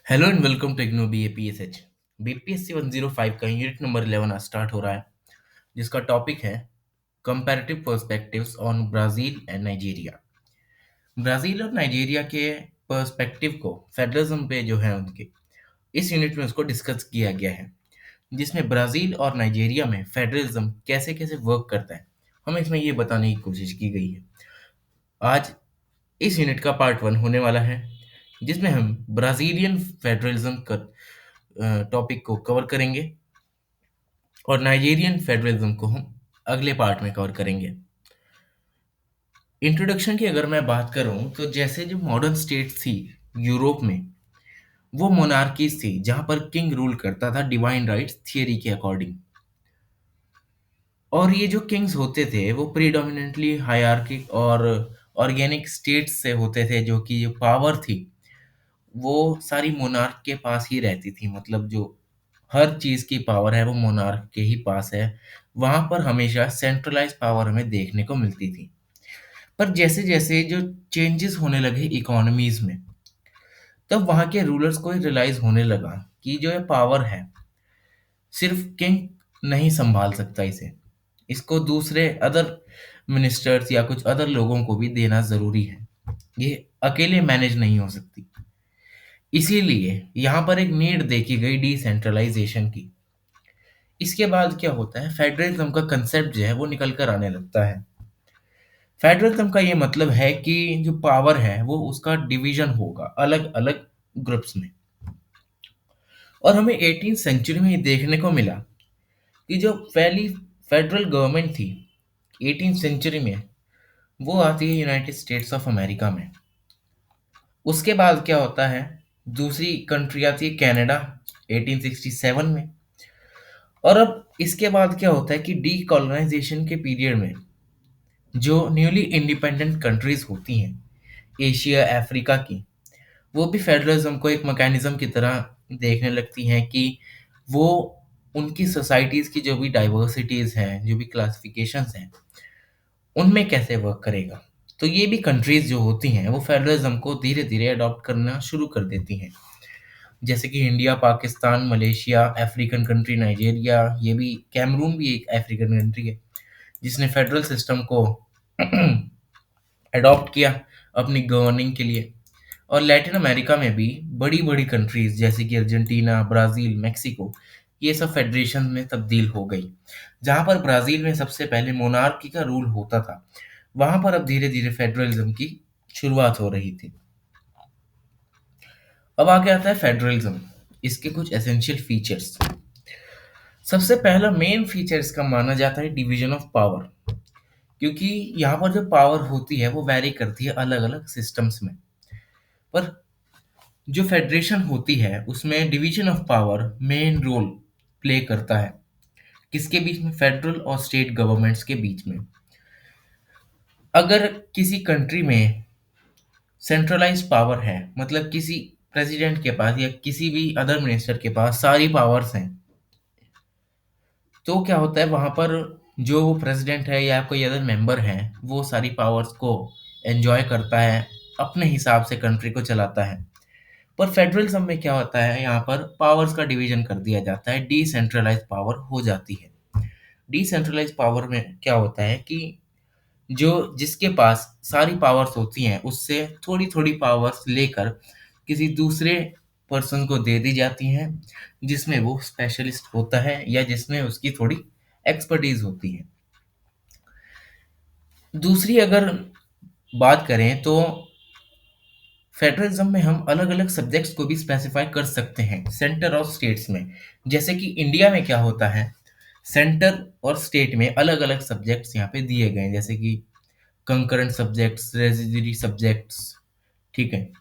Hello and welcome to IGNOU BAPSH। BPSC 105 का unit number 11 आज start हो रहा है, जिसका टॉपिक है comparative perspectives on Brazil and Nigeria. Brazil और नाइजीरिया के पर्सपेक्टिव को फेडरलिज्म पे जो है उनके इस यूनिट में उसको डिस्कस किया गया है, जिसमें ब्राज़ील और नाइजीरिया में फेडरलिज्म कैसे कैसे वर्क करता है, हमें इसमें ये बताने की कोशिश की गई है। आज इस यूनिट का पार्ट 1 होने वाला है, जिसमें हम ब्राज़ीलियन फेडरलिज्म का टॉपिक को कवर करेंगे और नाइजीरियन फेडरलिज्म को हम अगले पार्ट में कवर करेंगे। इंट्रोडक्शन की अगर मैं बात करूं तो जैसे जो मॉडर्न स्टेट्स थी यूरोप में, वो मोनार्कीज थी जहां पर किंग रूल करता था डिवाइन राइट्स थियरी के अकॉर्डिंग। और ये जो किंग्स होते थे वो प्रीडोमिनेंटली हायरार्किक और ऑर्गेनिक स्टेट्स से होते थे, जो कि जो पावर थी वो सारी मोनार्क के पास ही रहती थी। मतलब जो हर चीज की पावर है वो मोनार्क के ही पास है। वहां पर हमेशा सेंट्रलाइज पावर हमें देखने को मिलती थी। पर जैसे जैसे जो चेंजेस होने लगे इकोनॉमीज में, तब वहां के रूलर्स को रियलाइज होने लगा कि जो ये पावर है सिर्फ किंग नहीं संभाल सकता इसे, इसको दूसरे अदर मिनिस्टर्स या कुछ अदर लोगों को भी देना जरूरी है, ये अकेले मैनेज नहीं हो सकती। इसीलिए यहाँ पर एक नीड देखी गई डिसेंट्रलाइजेशन की। इसके बाद क्या होता है, फेडरलिज्म का कंसेप्ट जो है वो निकल कर आने लगता है। फेडरलिज्म का ये मतलब है कि जो पावर है वो उसका डिवीजन होगा अलग अलग ग्रुप्स में। और हमें 18th सेंचुरी में ये देखने को मिला कि जो पहली फेडरल गवर्नमेंट थी 18th सेंचुरी में, वो आती है यूनाइटेड स्टेट्स ऑफ अमेरिका में। उसके बाद क्या होता है, दूसरी कंट्री आती है कनाडा 1867 में। और अब इसके बाद क्या होता है कि डीकोलोनाइजेशन के पीरियड में जो न्यूली इंडिपेंडेंट कंट्रीज होती हैं एशिया अफ्रीका की, वो भी फेडरलिज्म को एक मैकेनिज्म की तरह देखने लगती हैं कि वो उनकी सोसाइटीज की जो भी डाइवर्सिटीज हैं, जो भी क्लासिफिकेशंस हैं, उनमें कैसे वर्क करेगा। तो ये भी कंट्रीज जो होती हैं वो फेडरलिज्म को धीरे धीरे अडॉप्ट करना शुरू कर देती हैं। जैसे कि India, Pakistan, Malaysia, African country Nigeria, ये भी कैमरून भी एक अफ्रीकन कंट्री है जिसने फेडरल सिस्टम को अडॉप्ट किया अपनी गवर्निंग के लिए। और लैटिन अमेरिका में भी बड़ी बड़ी कंट्रीज जैसे कि अर्जेंटीना, ब्राज़ील, मेक्सिको, ये सब फेडरेशन में तब्दील हो गई। जहां पर ब्राज़ील में सबसे पहले मोनार्की का रूल होता था, वहां पर अब धीरे धीरे फेडरलिज्म की शुरुआत हो रही थी। अब आगे आता है फेडरलिज्म, इसके कुछ एसेंशियल फीचर्स। सबसे पहला मेन फीचर इसका माना जाता है डिवीजन ऑफ पावर, क्योंकि यहाँ पर जो पावर होती है वो वैरी करती है अलग अलग सिस्टम्स में। पर जो फेडरेशन होती है उसमें division of power main role play करता है। किसके बीच में? फेडरल और स्टेट गवर्नमेंट्स के बीच में। अगर किसी कंट्री में सेंट्रलाइज पावर है, मतलब किसी प्रेसिडेंट के पास या किसी भी अदर मिनिस्टर के पास सारी पावर्स हैं, तो क्या होता है वहां पर जो प्रेसिडेंट है या कोई अदर मेंबर है वो सारी पावर्स को एंजॉय करता है, अपने हिसाब से कंट्री को चलाता है। पर फेडरलिज्म में क्या होता है, यहाँ पर पावर्स का डिवीजन कर दिया जाता है, डिसेंट्रलाइज पावर हो जाती है। डिसेंट्रलाइज पावर में क्या होता है कि जो जिसके पास सारी पावर्स होती हैं उससे थोड़ी थोड़ी पावर्स लेकर किसी दूसरे पर्सन को दे दी जाती हैं, जिसमें वो स्पेशलिस्ट होता है या जिसमें उसकी थोड़ी एक्सपर्टीज होती है। दूसरी अगर बात करें तो फेडरलिज्म में हम अलग अलग सब्जेक्ट्स को भी स्पेसिफाई कर सकते हैं सेंटर और स्टेट्स में। जैसे कि इंडिया में क्या होता है, सेंटर और स्टेट में अलग अलग सब्जेक्ट्स यहाँ पे दिए गए हैं, जैसे कि कंकरेंट सब्जेक्ट्स, रेजिडरी सब्जेक्ट्स। ठीक है,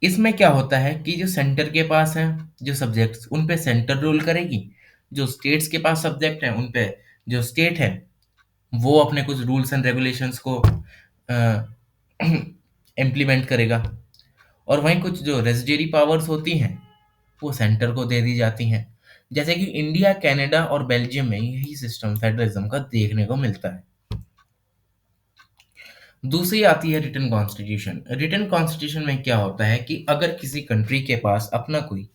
इसमें क्या होता है कि जो सेंटर के पास है जो सब्जेक्ट्स उन पे सेंटर रूल करेगी, जो स्टेट्स के पास सब्जेक्ट है उन पे जो स्टेट है वो अपने कुछ रूल्स एंड रेगुलेशंस को इम्प्लीमेंट करेगा। और वहीं कुछ जो रेजिडरी पावर्स होती हैं वो सेंटर को दे दी जाती हैं। जैसे कि इंडिया, कनाडा और बेल्जियम में यही सिस्टम फेडरलिज्म का देखने को मिलता है। दूसरी आती है रिटन कॉन्स्टिट्यूशन। रिटन कॉन्स्टिट्यूशन में क्या होता है कि अगर किसी कंट्री के पास अपना कोई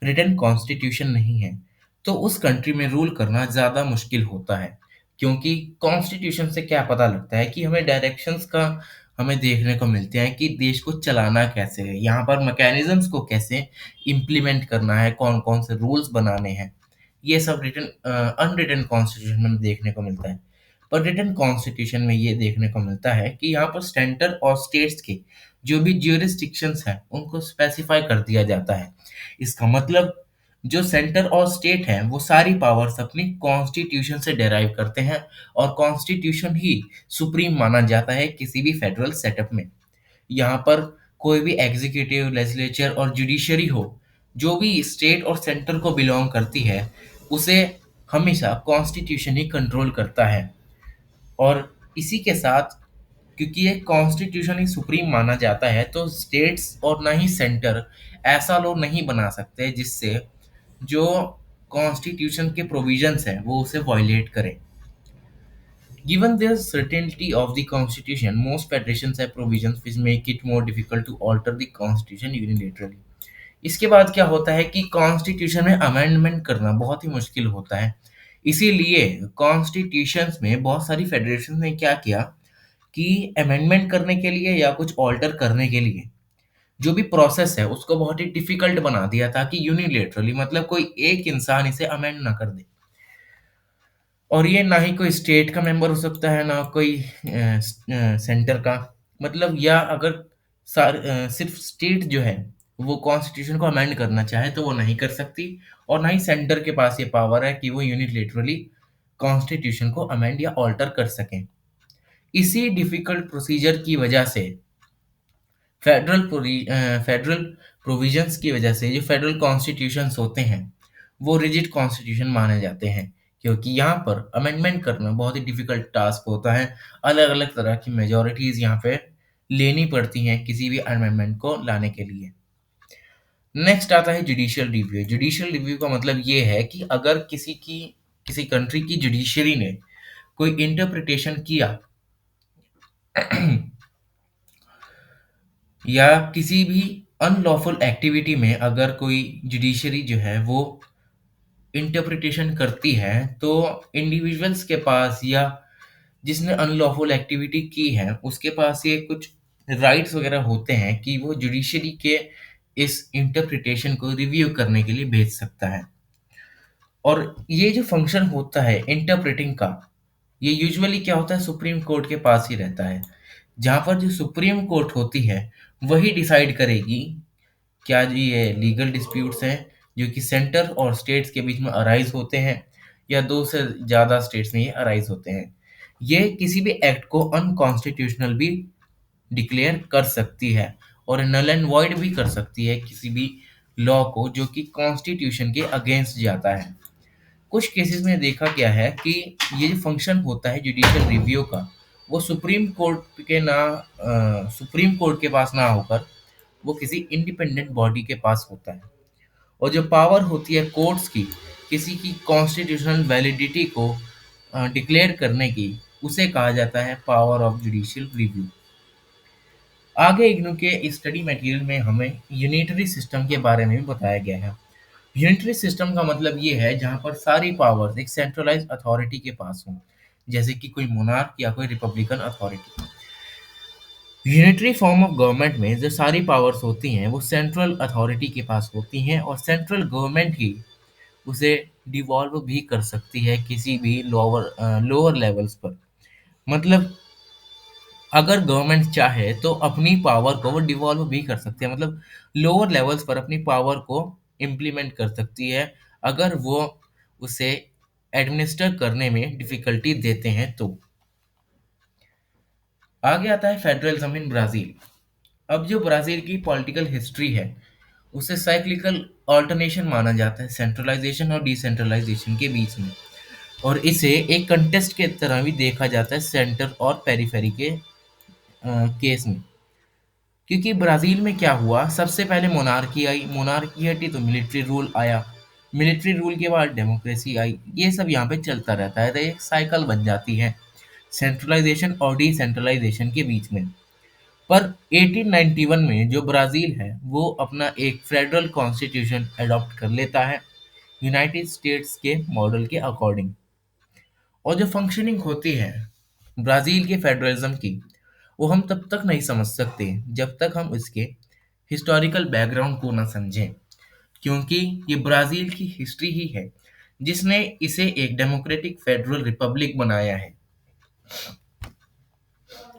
रिटन कॉन्स्टिट्यूशन नहीं है, तो उस कंट्री में रूल करना ज़्यादा मुश्किल होता है। क्योंकि कॉन्स्टिट्यूशन से क्या पता लगता है कि हमें डायरेक्शंस का हमें देखने को मिलते हैं कि देश को चलाना कैसे है, यहाँ पर मैकेनिज़्म्स को कैसे इम्प्लीमेंट करना है, कौन-कौन से रूल्स बनाने हैं। ये सब अनरिटन कॉन्स्टिट्यूशन में देखने को मिलता है। पर रिटन कॉन्स्टिट्यूशन में ये देखने को मिलता है कि यहाँ पर सेंटर और स्टेट्स के जो भी ज्यूरिसडिक्शंस हैं, उनको स्पेसिफाई कर दिया जाता है। इसका मतलब जो सेंटर और स्टेट हैं, वो सारी पावर्स अपनी कॉन्स्टिट्यूशन से डेराइव करते हैं और कॉन्स्टिट्यूशन ही सुप्रीम माना जाता है किसी भी फेडरल सेटअप में। यहाँ पर कोई भी एग्जीक्यूटिव, लेजिस्लेचर और जुडिशरी हो, जो भी स्टेट और सेंटर को बिलोंग करती है, उसे हमेशा कॉन्स्टिट्यूशन ही कंट्रोल करता है। और इसी के साथ क्योंकि ये कॉन्स्टिट्यूशन ही सुप्रीम माना जाता है, तो स्टेट्स और ना ही सेंटर ऐसा लॉ नहीं बना सकते जिससे जो कॉन्स्टिट्यूशन के प्रोविजंस हैं वो उसे वायलेट करें। Given the certainty of the constitution, most federations have provisions which make it more difficult to alter the constitution unilaterally. इसके बाद क्या होता है कि कॉन्स्टिट्यूशन में अमेंडमेंट करना बहुत ही मुश्किल होता है। इसीलिए कॉन्स्टिट्यूशंस में बहुत सारी फेडरेशन ने क्या किया कि अमेंडमेंट करने के लिए या कुछ ऑल्टर करने के लिए जो भी प्रोसेस है उसको बहुत ही डिफिकल्ट बना दिया ताकि यूनिलेटरली मतलब कोई एक इंसान इसे अमेंड ना कर दे। और ये ना ही कोई स्टेट का मेंबर हो सकता है, ना कोई सेंटर का। मतलब या अगर सिर्फ स्टेट जो है वो कॉन्स्टिट्यूशन को अमेंड करना चाहे तो वो नहीं कर सकती, और ना ही सेंटर के पास ये पावर है कि वो यूनिलेटरली कॉन्स्टिट्यूशन को अमेंड या ऑल्टर कर सकें। इसी डिफिकल्ट प्रोसीजर की वजह से फेडरल प्रोविजंस की वजह से जो फेडरल कॉन्स्टिट्यूशंस होते हैं वो रिजिड कॉन्स्टिट्यूशन माने जाते हैं, क्योंकि यहाँ पर अमेंडमेंट करना बहुत ही डिफिकल्ट टास्क होता है। अलग अलग तरह की मेजोरिटीज यहाँ पे लेनी पड़ती हैं किसी भी अमेंडमेंट को लाने के लिए। नेक्स्ट आता है जुडिशियल रिव्यू। जुडिशियल रिव्यू का मतलब ये है कि अगर किसी कंट्री की जुडिशरी ने कोई इंटरप्रिटेशन किया या किसी भी अनलॉफुल एक्टिविटी में अगर कोई जुडिशरी जो है वो इंटरप्रिटेशन करती है, तो इंडिविजुअल्स के पास या जिसने अनलॉफुल एक्टिविटी की है उसके पास ये कुछ राइट्स वगैरह होते हैं कि वो जुडिशरी के इस इंटरप्रिटेशन को रिव्यू करने के लिए भेज सकता है। और ये जो फंक्शन होता है इंटरप्रेटिंग का, ये यूजुअली क्या होता है सुप्रीम कोर्ट के पास ही रहता है, जहाँ पर जो सुप्रीम कोर्ट होती है वही डिसाइड करेगी क्या जी ये लीगल डिस्प्यूट्स हैं जो कि सेंटर और स्टेट्स के बीच में अराइज होते हैं या दो से ज़्यादा स्टेट्स में ये अराइज होते हैं। ये किसी भी एक्ट को अनकॉन्स्टिट्यूशनल भी डिक्लेयर कर सकती है और नल एंड वॉइड भी कर सकती है किसी भी लॉ को जो कि कॉन्स्टिट्यूशन के अगेंस्ट जाता है। कुछ केसेस में देखा गया है कि ये जो फंक्शन होता है जुडिशियल रिव्यू का, वो सुप्रीम कोर्ट के पास ना होकर वो किसी इंडिपेंडेंट बॉडी के पास होता है। और जो पावर होती है कोर्ट्स की किसी की कॉन्स्टिट्यूशनल वैलिडिटी को डिक्लेयर करने की, उसे कहा जाता है पावर ऑफ जुडिशियल रिव्यू। आगे इग्नू के स्टडी मटेरियल में हमें यूनिटरी सिस्टम के बारे में भी बताया गया है। यूनिटरी सिस्टम का मतलब ये है जहाँ पर सारी पावर्स एक सेंट्रलाइज्ड अथॉरिटी के पास हों, जैसे कि कोई मोनार्क या कोई Republican authority. Unitary form of government में जो सारी पावर्स होती हैं वो सेंट्रल अथॉरिटी के पास होती हैं और सेंट्रल गवर्नमेंट ही उसे डिवॉल्व भी कर सकती है किसी भी लोअर लेवल्स पर। मतलब अगर गवर्नमेंट चाहे तो अपनी पावर को वो डिवॉल्व भी कर सकती है, मतलब लोअर लेवल्स पर अपनी पावर को इम्प्लीमेंट कर सकती है अगर वो उसे एडमिनिस्टर करने में डिफिकल्टी देते हैं तो। आगे आता है फेडरलिज्म इन ब्राज़ील। अब जो ब्राज़ील की पॉलिटिकल हिस्ट्री है उसे साइक्लिकल ऑल्टरनेशन माना जाता है सेंट्रलाइजेशन और डिसेंट्रलाइजेशन के बीच में, और इसे एक कंटेस्ट के तरह भी देखा जाता है सेंटर और पेरिफेरी के केस में। क्योंकि ब्राज़ील में क्या हुआ, सबसे पहले मोनार्की आई, मोनार्की हटी तो मिलिट्री रूल आया, मिलिट्री रूल के बाद डेमोक्रेसी आई। ये सब यहाँ पे चलता रहता है, तो एक साइकिल बन जाती है। सेंट्रलाइजेशन और डिसेंट्रलाइजेशन के बीच में। पर 1891 में जो ब्राज़ील है, वो अपना एक फेडरल कॉन्स्टिट्यूशन अडॉप्ट कर लेता है, यूनाइटेड स्टेट्स के मॉडल के अकॉर्डिंग। और जो फंक्शनिंग होती है ब्राज़ील के फेडरलिज्म की, वो हम तब तक नहीं समझ सकते जब तक हम इसके हिस्टोरिकल बैकग्राउंड को ना समझें, क्योंकि ये ब्राज़ील की हिस्ट्री ही है जिसने इसे एक डेमोक्रेटिक फेडरल रिपब्लिक बनाया है।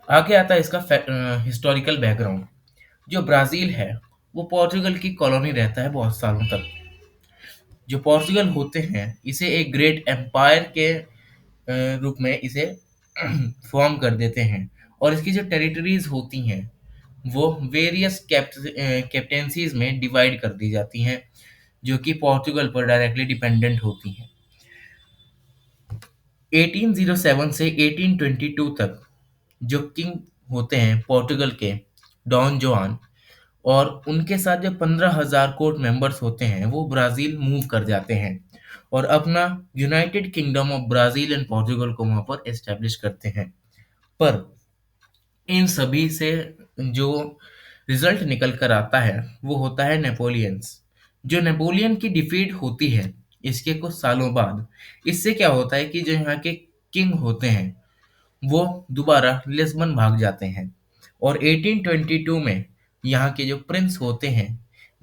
आगे आता है इसका हिस्टोरिकल बैकग्राउंड। जो ब्राज़ील है, वो पोर्चुगल की कॉलोनी रहता है बहुत सालों तक। जो पोर्चुगल होते हैं, इसे एक ग्रेट एम्पायर के रूप में इसे फॉर्म कर देते हैं, और इसकी जो टेरिटरीज होती हैं, वो वेरियस कैप्टेंसीज में डिवाइड कर दी जाती हैं, जो कि पोर्चुगल पर डायरेक्टली डिपेंडेंट होती हैं। 1807 से 1822 तक जो किंग होते हैं पोर्टुगल के, डॉन जोआन, और उनके साथ जो 15,000 कोर्ट मेंबर्स होते हैं, वो ब्राज़ील मूव कर जाते हैं और अपना United kingdom of Brazil and Portugal को वहाँ पर एस्टेब्लिश करते हैं। पर इन सभी से जो रिजल्ट निकल कर आता है, वो होता है नेपोलियंस। जो नेपोलियन की डिफीट होती है इसके कुछ सालों बाद, इससे क्या होता है कि जो यहाँ के किंग होते हैं, वो दोबारा लिस्बन भाग जाते हैं, और 1822 में यहाँ के जो प्रिंस होते हैं,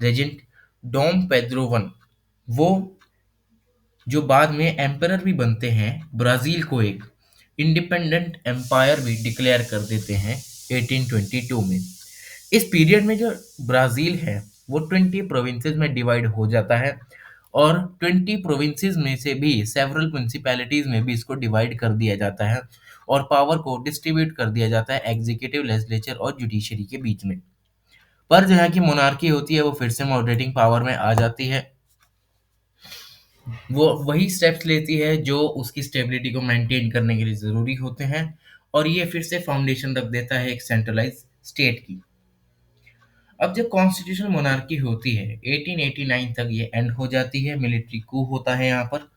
रेजेंट डॉम पेड्रो वन, वो जो बाद में एम्परर भी बनते हैं, ब्राज़ील को एक इंडिपेंडेंट एम्पायर भी डिक्लेयर कर देते हैं 1822 में। इस पीरियड में जो ब्राज़ील है, वो 20 प्रोविंसेस में डिवाइड हो जाता है, और 20 प्रोविंसेस में से भी सेवरल प्रिंसिपैलिटीज में भी इसको डिवाइड कर दिया जाता है, और पावर को डिस्ट्रीब्यूट कर दिया जाता है एग्जीक्यूटिव, लेजिस्लेचर और जुडिशरी के बीच में। पर जो है कि मोनार्की होती है, वो फिर से मॉडरेटिंग पावर में आ जाती है। वो वही स्टेप्स लेती है जो उसकी स्टेबिलिटी को मेंटेन करने के लिए ज़रूरी होते हैं, और ये फिर से फाउंडेशन रख देता है एक सेंट्रलाइज स्टेट की। अब जब कॉन्स्टिट्यूशनल मोनार्की होती है 1889 तक, ये एंड हो जाती है, मिलिट्री कू होता है यहाँ पर।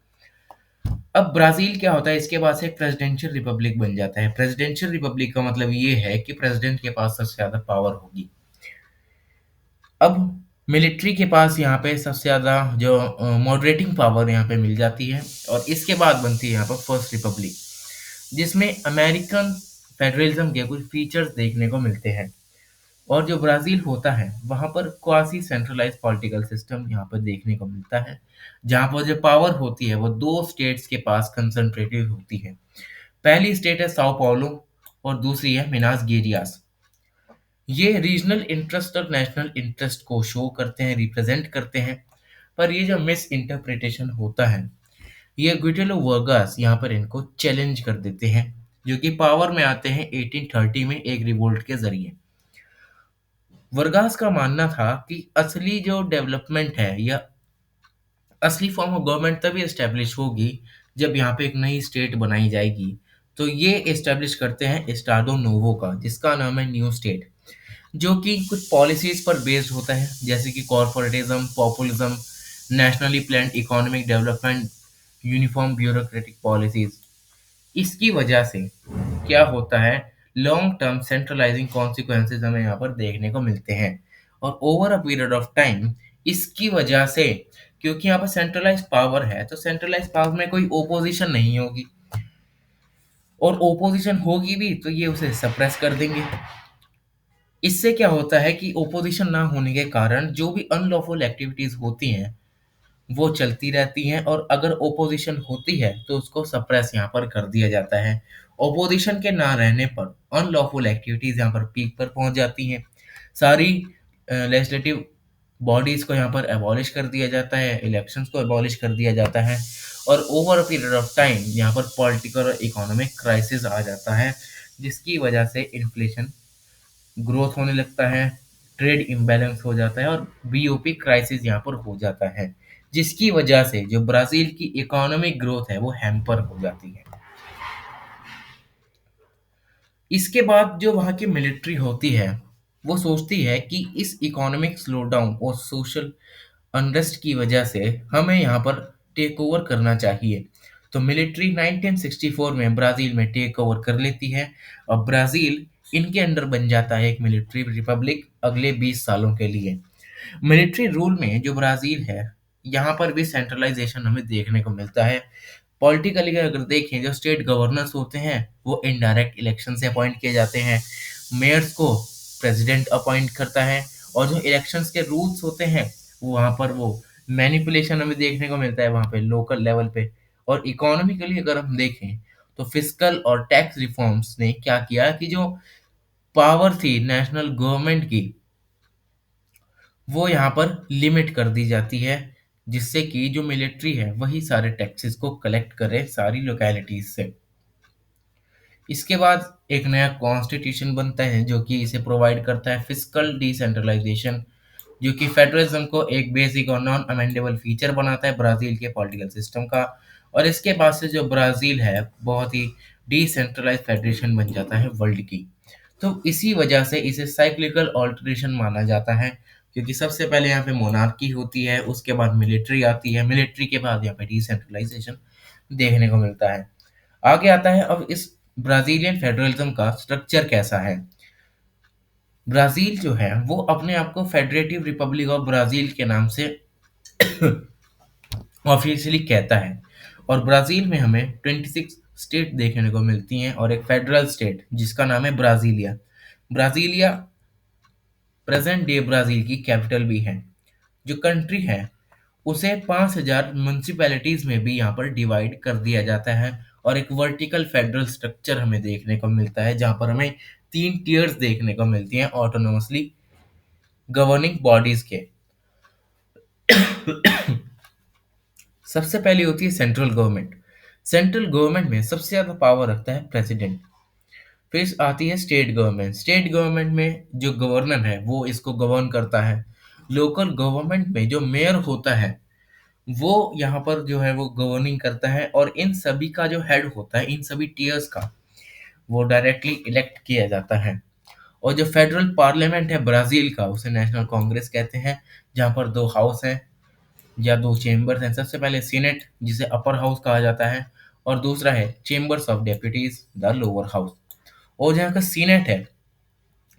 अब ब्राज़ील क्या होता है, इसके पास एक प्रेसिडेंशियल रिपब्लिक बन जाता है। प्रेसिडेंशियल रिपब्लिक का मतलब ये है कि प्रेसिडेंट के पास सबसे ज़्यादा पावर होगी। अब मिलिट्री के पास यहाँ पे सबसे ज़्यादा जो मॉडरेटिंग पावर यहाँ पे मिल जाती है, और इसके बाद बनती है यहाँ पर फर्स्ट रिपब्लिक, जिसमें अमेरिकन फेडरलिज्म के कुछ फीचर्स देखने को मिलते हैं। और जो ब्राज़ील होता है, वहाँ पर क्वासी सेंट्रलाइज्ड पॉलिटिकल सिस्टम यहाँ पर देखने को मिलता है, जहाँ पर जो पावर होती है वो दो स्टेट्स के पास कंसंट्रेटेड होती है। पहली स्टेट है साओ पाउलो, और दूसरी है मिनास गेरियास। ये रीजनल इंटरेस्ट और नेशनल इंटरेस्ट को शो करते हैं, रिप्रेजेंट करते हैं। पर ये जो मिस इंटरप्रिटेशन होता है, ये गुटेलो वर्गास यहाँ पर इनको चैलेंज कर देते हैं, जो कि पावर में आते हैं 1830 में एक रिवोल्ट के जरिए। वर्गास का मानना था कि असली जो डेवलपमेंट है, या असली फॉर्म ऑफ गवर्नमेंट तभी एस्टेब्लिश होगी जब यहाँ पे एक नई स्टेट बनाई जाएगी। तो ये एस्टेब्लिश करते हैं एस्टाडो नोवो का, जिसका नाम है न्यू स्टेट, जो कि कुछ पॉलिसीज पर बेस्ड होता है, जैसे कि corporatism, populism, nationally planned economic development, uniform bureaucratic policies. इसकी वजह से क्या होता है, लॉन्ग टर्म सेंट्रलाइजिंग कॉन्सिक्वेंसेज हमें यहाँ पर देखने को मिलते हैं, और over a period of time इसकी वजह से, क्योंकि यहाँ पर सेंट्रलाइज पावर है, तो सेंट्रलाइज पावर में कोई ओपोजिशन नहीं होगी, और ओपोजिशन होगी भी तो ये उसे सप्रेस कर देंगे। इससे क्या होता है कि ओपोजिशन ना होने के कारण जो भी अनलॉफुल एक्टिविटीज होती हैं, वो चलती रहती हैं, और अगर ओपोजिशन होती है तो उसको सप्रेस यहाँ पर कर दिया जाता है। ओपोजिशन के ना रहने पर अनलॉफुल एक्टिविटीज यहाँ पर पीक पर पहुंच जाती हैं। सारी लेजिस्लेटिव बॉडीज को यहाँ पर एबॉलिश कर दिया जाता है, इलेक्शंस को एबॉलिश कर दिया जाता है, और over a period of time यहाँ पर पॉलिटिकल और इकोनॉमिक क्राइसिस आ जाता है, जिसकी वजह से इन्फ्लेशन ग्रोथ होने लगता है, ट्रेड इम्बैलेंस हो जाता है, और बीओपी क्राइसिस यहाँ पर हो जाता है, जिसकी वजह से जो ब्राज़ील की इकोनॉमिक ग्रोथ है वो हैम्पर हो जाती है। इसके बाद जो वहाँ की मिलिट्री होती है, वो सोचती है कि इस इकोनॉमिक स्लोडाउन और सोशल अनरेस्ट की वजह से हमें यहाँ पर टेक ओवर करना चाहिए। तो मिलिट्री 1964 में ब्राज़ील में टेक ओवर कर लेती है और ब्राज़ील इनके अंडर बन जाता है एक मिलिट्री रिपब्लिक अगले 20 सालों के लिए। मिलिट्री रूल में जो ब्राज़ील है, यहाँ पर भी सेंट्रलाइज़ेशन हमें देखने को मिलता है। पॉलिटिकली अगर देखें, जो स्टेट गवर्नर्स होते हैं वो इनडायरेक्ट इलेक्शन से अपॉइंट किए जाते हैं। मेयर्स को प्रेसिडेंट अपॉइंट करता है और जो इलेक्शंस के रूल्स होते हैं वो वहाँ पर वो मैनिपुलेशन हमें देखने को मिलता है वहाँ पे लोकल लेवल पे। और इकोनॉमिकली अगर हम देखें तो फिस्कल और टैक्स रिफॉर्म्स ने क्या किया कि जो पावर थी नेशनल गवर्नमेंट की वो यहाँ पर लिमिट कर दी जाती है, जिससे कि जो मिलिट्री है वही सारे टैक्सेस को कलेक्ट करे सारी लोकेलिटीज से। इसके बाद एक नया कॉन्स्टिट्यूशन बनता है जो कि इसे प्रोवाइड करता है फिस्कल डिसेंट्रलाइजेशन, जो कि फेडरलिज्म को एक बेसिक और नॉन अमेंडेबल फीचर बनाता है ब्राज़ील के पॉलिटिकल सिस्टम का। और इसके बाद से जो ब्राज़ील है बहुत ही डिसेंट्रलाइज फेडरेशन बन जाता है वर्ल्ड की। तो इसी वजह से इसे साइक्लिकल ऑल्टरेशन माना जाता है, क्योंकि सबसे पहले यहाँ पे मोनार्की होती है, उसके बाद मिलिट्री आती है, मिलिट्री के बाद यहाँ पे डिसेंट्रलाइजेशन देखने को मिलता है। आगे आता है अब इस ब्राज़ीलियन फेडरलिज्म का स्ट्रक्चर कैसा है। ब्राज़ील जो है वो अपने आप को फेडरेटिव रिपब्लिक ऑफ ब्राज़ील के नाम से ऑफिशियली कहता है। और ब्राज़ील में हमें 26 स्टेट देखने को मिलती हैं और एक फेडरल स्टेट जिसका नाम है Brasilia. Brasilia present day Brazil की कैपिटल भी है। जो कंट्री है उसे 5000 म्युनिसिपैलिटीज में भी यहाँ पर डिवाइड कर दिया जाता है और एक वर्टिकल फेडरल स्ट्रक्चर हमें देखने को मिलता है जहाँ पर हमें 3 टीयर्स देखने को मिलती हैं ऑटोनोमसली गवर्निंग बॉडीज के। सबसे पहली होती है सेंट्रल गवर्नमेंट। सेंट्रल गवर्नमेंट में सबसे ज्यादा पावर रखता है प्रेसिडेंट। फिर आती है स्टेट गवर्नमेंट। स्टेट गवर्नमेंट में जो गवर्नर है वो इसको गवर्न करता है। लोकल गवर्नमेंट में जो मेयर होता है वो यहाँ पर जो है वो गवर्निंग करता है और इन सभी का जो हेड होता है इन सभी टीयर्स का वो डायरेक्टली इलेक्ट किया जाता है। और जो फेडरल पार्लियामेंट है ब्राजील का उसे नेशनल कांग्रेस कहते हैं, जहाँ पर 2 हाउस हैं या 2 चेम्बर्स हैं। सबसे पहले सीनेट जिसे अपर हाउस कहा जाता है और दूसरा है chambers of deputies the lower house. और जहाँ का सीनेट है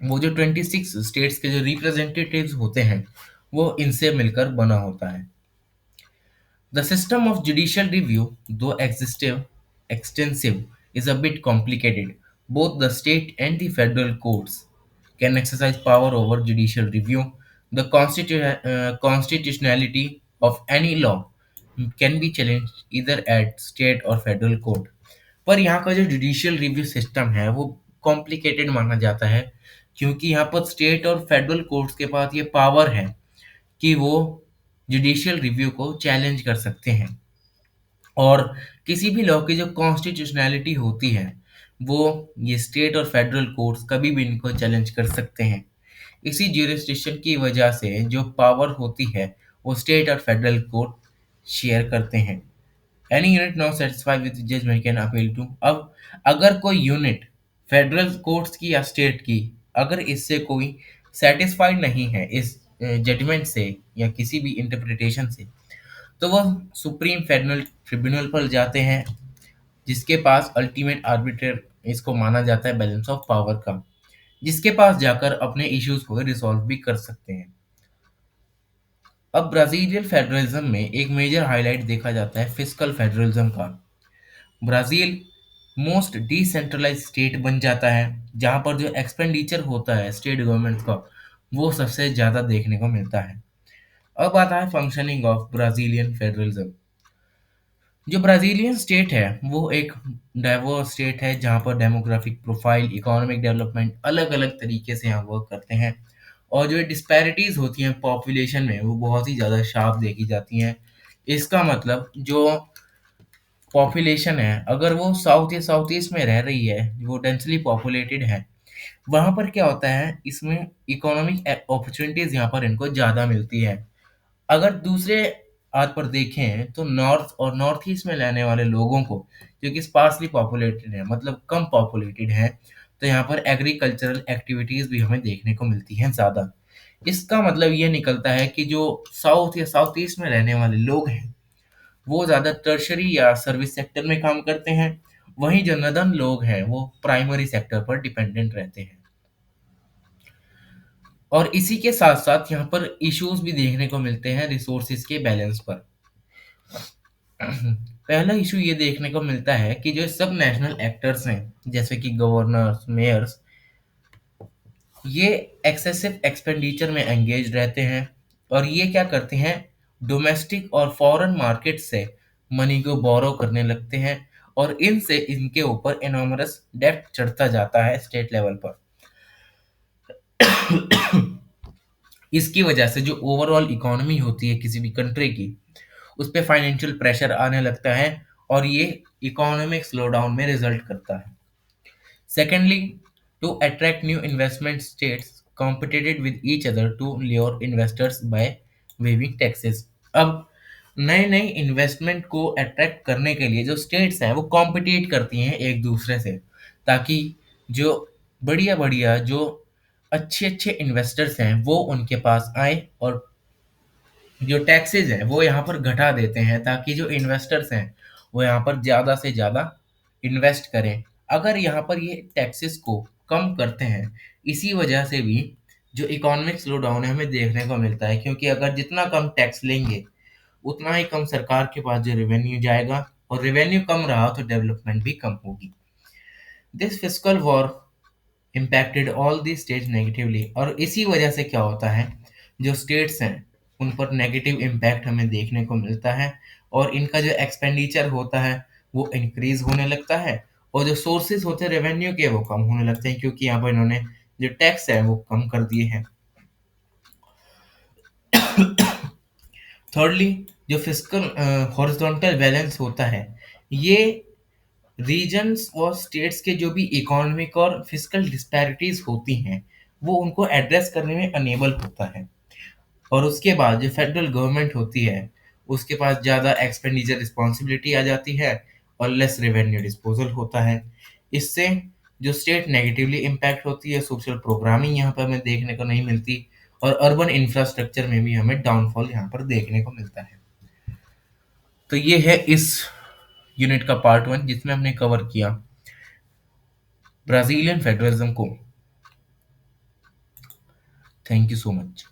वो जो 26 स्टेट्स के जो रिप्रेजेंटेटिव्स होते हैं वो इनसे मिलकर बना होता है। The system of judicial review, though extensive, is a bit complicated. Both the state and the federal courts can exercise power over judicial review. The constitutionality of any law can be challenged either at state or federal court. पर यहाँ का जो judicial review system है वो complicated माना जाता है, क्योंकि यहाँ पर स्टेट और फेडरल कोर्ट्स के पास ये पावर है कि वो जुडिशियल रिव्यू को चैलेंज कर सकते हैं। और किसी भी लॉ की जो कॉन्स्टिट्यूशनैलिटी होती है वो ये स्टेट और फेडरल कोर्ट्स कभी भी इनको चैलेंज कर सकते हैं। इसी ज्यूरिसडिक्शन की वजह से जो पावर होती है वो स्टेट और फेडरल कोर्ट शेयर करते हैं। Any unit not satisfied with judgement can appeal to. अब अगर कोई यूनिट फेडरल कोर्ट्स की या स्टेट की अगर इससे कोई सेटिस्फाइड नहीं है इस जजमेंट से या किसी भी इंटरप्रिटेशन से, तो वह सुप्रीम फेडरल ट्रिब्यूनल पर जाते हैं, जिसके पास अल्टीमेट आर्बिट्रेटर इसको माना जाता है बैलेंस ऑफ पावर का, जिसके पास जाकर अपने इश्यूज को रिजॉल्व भी कर सकते हैं। अब ब्राजीलियन फेडरलिज्म में एक मेजर हाईलाइट देखा जाता है फिस्कल फेडरलिज्म का। ब्राजील मोस्ट डिसेंट्रलाइज स्टेट बन जाता है जहां पर जो एक्सपेंडिचर होता है स्टेट गवर्नमेंट का वो सबसे ज्यादा देखने को मिलता है। अब आता है फंक्शनिंग ऑफ ब्राजीलियन फेडरलिज्म। जो ब्राजीलियन स्टेट है वो एक डाइवर्स स्टेट है जहाँ पर डेमोग्राफिक प्रोफाइल इकोनॉमिक डेवलपमेंट अलग अलग तरीके से यहाँ वर्क करते हैं। और जो डिस्पैरिटीज होती हैं पॉपुलेशन में वो बहुत ही ज़्यादा शार्प देखी जाती हैं। इसका मतलब जो पॉपुलेशन है अगर वो साउथ या साउथ ईस्ट में रह रही है, वो डेंसली पॉपुलेटेड है, वहाँ पर क्या होता है इसमें इकोनॉमिक अपॉर्चुनिटीज़ यहाँ पर इनको ज़्यादा मिलती है। अगर दूसरे हाथ पर देखें तो नॉर्थ और नॉर्थ ईस्ट में रहने वाले लोगों को जो कि स्पार्सली पॉपुलेटेड है मतलब कम पॉपुलेटेड है, तो यहाँ पर एग्रीकल्चरल एक्टिविटीज भी हमें देखने को मिलती हैं ज़्यादा। इसका मतलब ये निकलता है कि जो साउथ या साउथ ईस्ट में रहने वाले लोग हैं वो ज़्यादा टर्शरी या सर्विस सेक्टर में काम करते हैं, वहीं जो नदन लोग हैं वो प्राइमरी सेक्टर पर डिपेंडेंट रहते हैं। और इसी के साथ साथ यहाँ पर इश्यूज भी देखने को मिलते हैं रिसोर्सेज के बैलेंस पर। पहला इशू ये देखने को मिलता है कि जो सब नेशनल एक्टर्स हैं जैसे कि गवर्नर्स, मेयर्स, ये एक्सेसिव एक्सपेंडिचर में एंगेज रहते हैं और ये क्या करते हैं, डोमेस्टिक और फॉरेन मार्केट से मनी को बोरो करने लगते हैं और इनसे इनके ऊपर इनॉमरस डेब्ट चढ़ता जाता है स्टेट लेवल पर। इसकी वजह से जो ओवरऑल इकोनॉमी होती है किसी भी कंट्री की, उस पे फाइनेंशियल प्रेशर आने लगता है और ये इकोनॉमिक स्लोडाउन में रिजल्ट करता है। Secondly, to attract new investment, states competed with each other to lure investors by waiving taxes. अब नए नए इन्वेस्टमेंट को अट्रैक्ट करने के लिए जो स्टेट्स हैं वो कॉम्पिटिट करती हैं एक दूसरे से, ताकि जो बढ़िया बढ़िया जो अच्छे अच्छे इन्वेस्टर्स हैं वो उनके पास आए और जो टैक्सेस हैं वो यहाँ पर घटा देते हैं ताकि जो इन्वेस्टर्स हैं वो यहाँ पर ज़्यादा से ज़्यादा इन्वेस्ट करें। अगर यहाँ पर ये टैक्सेस को कम करते हैं, इसी वजह से भी जो इकोनॉमिक स्लो डाउन है हमें देखने को मिलता है, क्योंकि अगर जितना कम टैक्स लेंगे उतना ही कम सरकार के पास जो रेवेन्यू जाएगा और रेवेन्यू कम रहा तो डेवलपमेंट भी कम होगी। This fiscal war impacted all the states negatively, और इसी वजह से क्या होता है, जो स्टेट्स हैं उन पर नेगेटिव इम्पैक्ट हमें देखने को मिलता है और इनका जो एक्सपेंडिचर होता है वो इंक्रीज होने लगता है और जो सोर्सेज होते हैं रेवेन्यू के वो कम होने लगते हैं, क्योंकि यहाँ पर इन्होंने जो टैक्स है वो कम कर दिए हैं। थर्डली, जो फिस्कल हॉरिजॉन्टल बैलेंस होता है, ये रीजन्स और स्टेट्स के जो भी इकोनॉमिक और फिस्कल डिस्पैरिटीज होती हैं वो उनको एड्रेस करने में अनेबल होता है। और उसके बाद जो फेडरल गवर्नमेंट होती है उसके पास ज़्यादा एक्सपेंडिचर रिस्पॉन्सिबिलिटी आ जाती है और लेस रेवेन्यू डिस्पोजल होता है। इससे जो स्टेट नेगेटिवली इम्पैक्ट होती है, सोशल प्रोग्रामिंग यहाँ पर हमें देखने को नहीं मिलती और अर्बन इंफ्रास्ट्रक्चर में भी हमें डाउनफॉल यहाँ पर देखने को मिलता है। तो ये है इस यूनिट का पार्ट वन जिसमें हमने कवर किया ब्राजीलियन फेडरलिज्म को। Thank you so much.